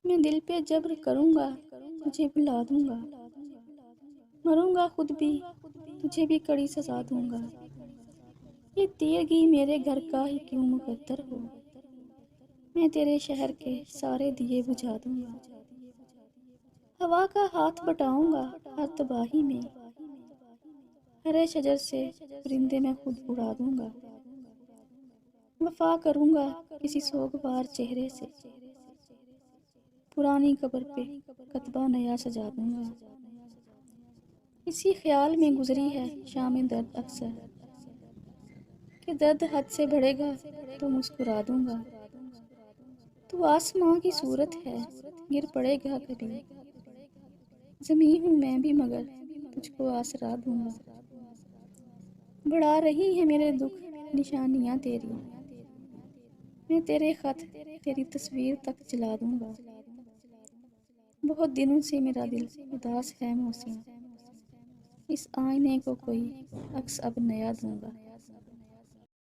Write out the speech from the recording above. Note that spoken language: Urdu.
میں دل پہ جبر کروں گا، تجھے بھلا دوں گا، مروں گا خود بھی، تجھے بھی کڑی سزا دوں گا۔ یہ تیرگی میرے گھر کا ہی کیوں مقدر ہو، میں تیرے شہر کے سارے دیے بجھا دوں گا۔ ہوا کا ہاتھ بٹاؤں گا ہر تباہی میں، ہرے شجر سے پرندے میں خود اڑا دوں گا۔ وفا کروں گا کسی سوگوار چہرے سے، پرانی قبر پہ کتبہ نیا سجا دوں گا۔ اسی خیال میں گزری ہے شام درد اکثر، کہ درد حد سے بڑھے گا تو مسکرا دوں گا۔ تو آسماں کی صورت ہے، گر پڑے گا کبھی، زمیں ہوں میں بھی مگر تجھ کو آسرا دوں گا۔ بڑھا رہی ہے میرے دکھ نشانیاں تیری، میں تیرے خط تیری تصویر تک جلا دوں گا۔ بہت دنوں سے میرا دل اداس ہے موسیوں، اس آئینے کو کوئی عکس اب نیا دوں گا۔